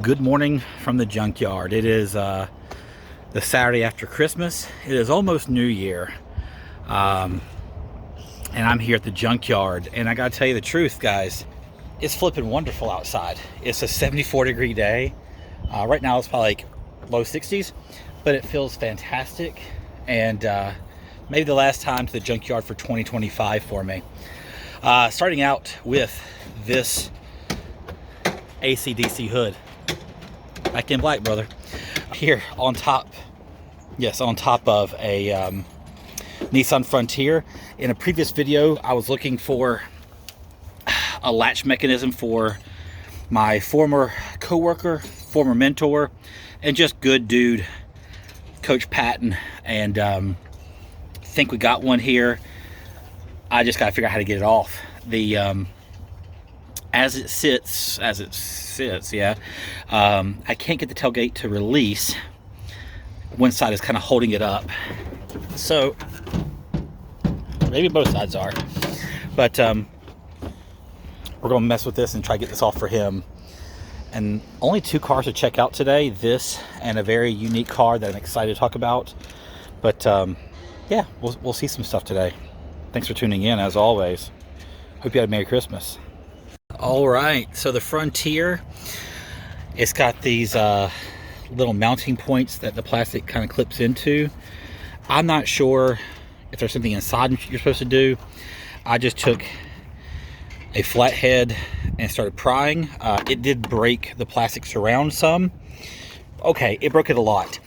Good morning from the junkyard. It is the Saturday after Christmas. It is almost New Year. And I'm here at the junkyard. And I gotta tell you the truth, guys. It's flipping wonderful outside. It's a 74-degree day. Right now it's probably like low 60s, but it feels fantastic. And maybe the last time to the junkyard for 2025 for me. Starting out with this AC/DC hood. Back in black, brother. Here on top, yes, on top of a Nissan Frontier. In a previous video, I was looking for a latch mechanism for my former coworker, former mentor, and just good dude, Coach Patton. And think we got one here. I just got to figure out how to get it off. The as it sits, yeah. I can't get the tailgate to release. One side is kind of holding it up. So, maybe both sides are. But we're going to mess with this and try to get this off for him. And only two cars to check out today. This and a very unique car that I'm excited to talk about. But yeah, we'll see some stuff today. Thanks for tuning in, as always. Hope you had a Merry Christmas. All right, so the Frontier, it's got these little mounting points that the plastic kind of clips into. I'm not sure if there's something inside you're supposed to do. I just took a flathead and started prying. It did break the plastic surround some. Okay, it broke it a lot.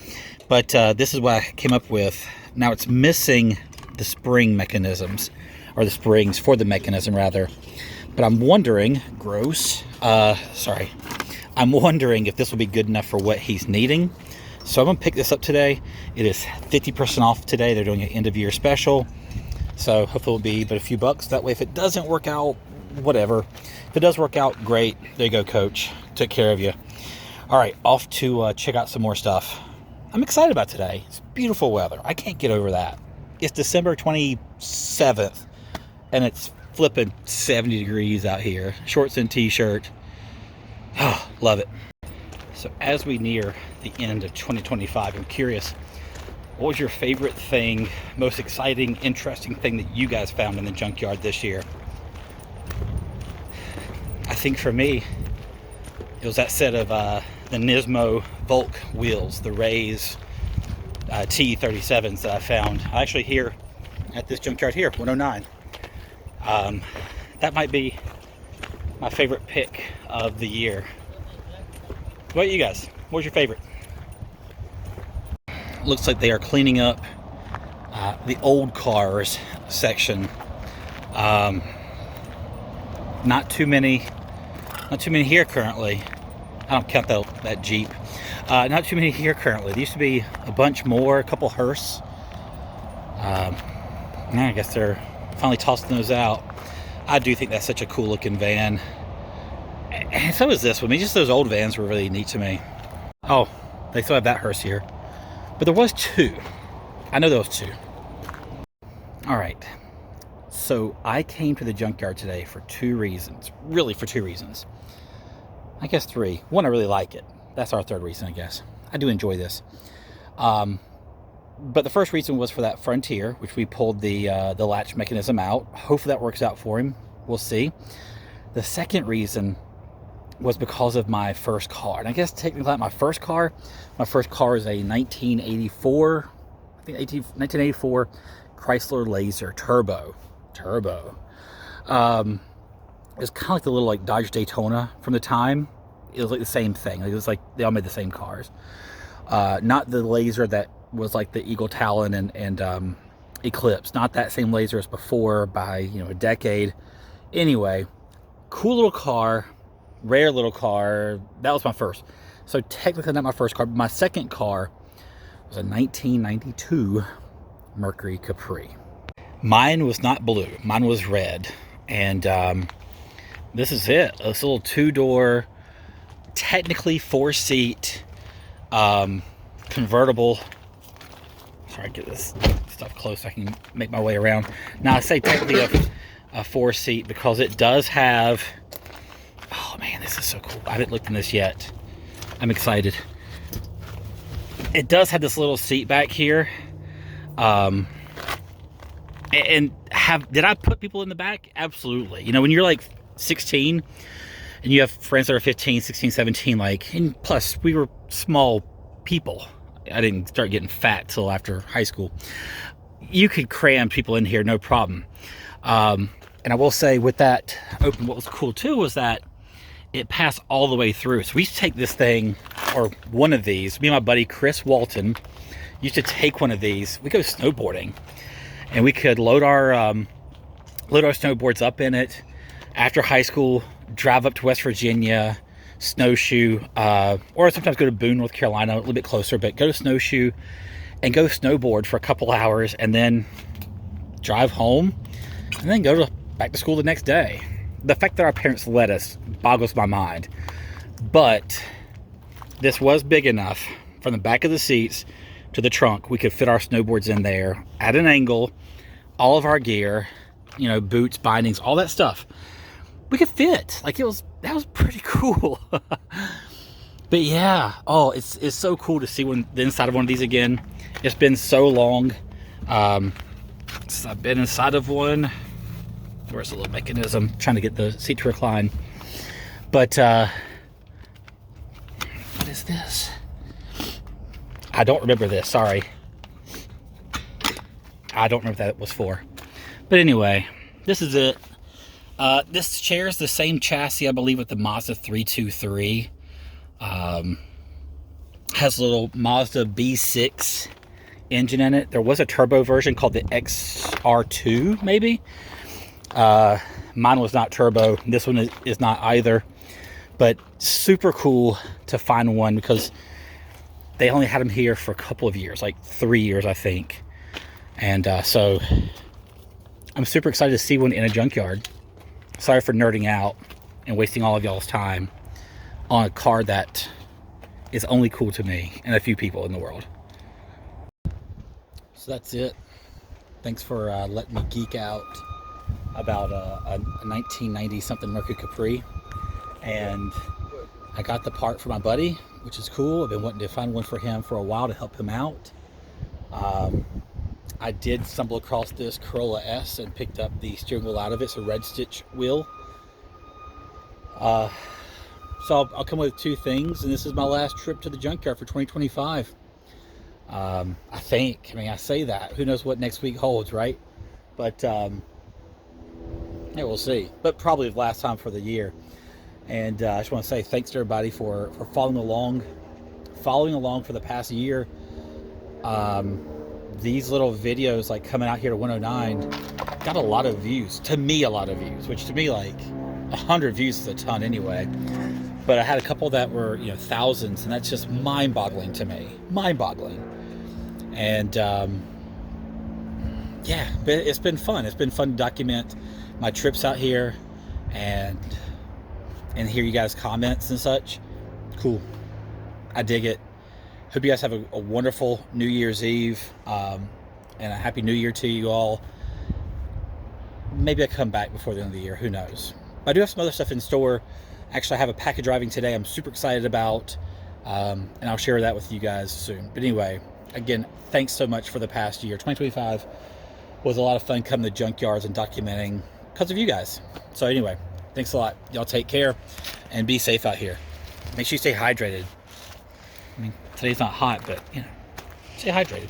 But this is what I came up with. Now it's missing the spring mechanisms, or the springs for the mechanism rather. But I'm wondering, I'm wondering if this will be good enough for what he's needing. So I'm gonna pick this up today. It is 50% off today. They're doing an end of year special. So hopefully it'll be but a few bucks. That way if it doesn't work out, whatever. If it does work out, great. There you go, Coach. Took care of you. All right, off to check out some more stuff. I'm excited about today. It's beautiful weather. I can't get over that. It's December 27th and it's flipping 70 degrees out here. Shorts and t-shirt. Oh, love it. So as we near the end of 2025, I'm curious, what was your favorite thing, most exciting, interesting thing that you guys found in the junkyard this year? I think for me, it was that set of the Nismo Volk wheels, the Rays T37s that I found. Actually here at this junkyard here, 109. That might be my favorite pick of the year. What about you guys? What was your favorite? Looks like they are cleaning up the old cars section. Not too many here currently. I don't count that Jeep. Not too many here currently. There used to be a bunch more, a couple hearse. I guess they're finally tossing those out. I do think that's such a cool looking van. And so is this one. I mean, just those old vans were really neat to me. Oh, they still have that hearse here. But there was two. I know there was two. All right. So I came to the junkyard today for two reasons. Really for two reasons. I guess three. One, I really like it. That's our third reason, I guess. I do enjoy this. But the first reason was for that Frontier, which we pulled the latch mechanism out. Hopefully that works out for him. We'll see. The second reason was because of my first car. And I guess technically not my first car. My first car is a 1984, I think 1984 Chrysler Laser Turbo. It was kind of like the little Dodge Daytona from the time. It was like the same thing. It was like they all made the same cars. Not the Laser that was like the Eagle Talon and Eclipse. Not that same Laser as before by a decade. Anyway, cool little car, rare little car. That was my first. So technically not my first car, but my second car was a 1992 Mercury Capri. Mine was not blue. Mine was red. And this is it. This little two-door, technically four-seat convertible. Sorry, get this stuff close so I can make my way around. Now I say technically a four-seat because it does have, oh man, this is so cool. I haven't looked in this yet. I'm excited. It does have this little seat back here. And did I put people in the back? Absolutely. You know, when you're like 16 and you have friends that are 15, 16, 17, like, and plus we were small people. I didn't start getting fat till after high school. You could cram people in here, no problem. And I will say with that open, what was cool too was that it passed all the way through. So we used to take this thing, or one of these, me and my buddy Chris Walton used to take one of these. We go snowboarding, and we could load our snowboards up in it after high school, drive up to West Virginia, snowshoe, or sometimes go to Boone, North Carolina, a little bit closer, but go to snowshoe and go snowboard for a couple hours, and then drive home, and then go back to school the next day. The fact that our parents let us boggles my mind. But this was big enough from the back of the seats to the trunk. We could fit our snowboards in there at an angle, all of our gear, you know, boots, bindings, all that stuff. We could fit. Like, that was pretty cool. But yeah, oh, it's so cool to see the inside of one of these again. It's been so long since I've been inside of one. Where's the little mechanism? Trying to get the seat to recline. But what is this? I don't remember this, sorry. I don't remember what that was for. But anyway, this is it. This chair is the same chassis, I believe, with the Mazda 323. Has a little Mazda B6 engine in it. There was a turbo version called the XR2, maybe. Mine was not turbo. This one is not either. But super cool to find one, because they only had them here for a couple of years, like 3 years, I think. And so I'm super excited to see one in a junkyard. Sorry for nerding out and wasting all of y'all's time on a car that is only cool to me and a few people in the world. So that's it. Thanks for letting me geek out about a 1990 something Mercury Capri. And I got the part for my buddy, which is cool. I've been wanting to find one for him for a while to help him out. I did stumble across this Corolla S and picked up the steering wheel out of it. It's a red stitch wheel. So I'll come with two things, and this is my last trip to the junkyard for 2025. I think. I mean, I say that. Who knows what next week holds, right? But yeah, we'll see. But probably the last time for the year. And I just want to say thanks to everybody for following along for the past year. These little videos, like coming out here to 109, got a lot of views. To me, a lot of views, which to me, like 100 views is a ton anyway. But I had a couple that were, you know, thousands, and that's just mind-boggling to me. Mind-boggling. And yeah, but it's been fun. It's been fun to document my trips out here and hear you guys' comments and such. Cool. I dig it. Hope you guys have a wonderful New Year's Eve, and a Happy New Year to you all. Maybe I come back before the end of the year. Who knows? But I do have some other stuff in store. Actually, I have a package arriving today I'm super excited about, and I'll share that with you guys soon. But anyway, again, thanks so much for the past year. 2025 was a lot of fun coming to junkyards and documenting because of you guys. So anyway, thanks a lot. Y'all take care and be safe out here. Make sure you stay hydrated. I mean, today's not hot, but, you know, stay hydrated.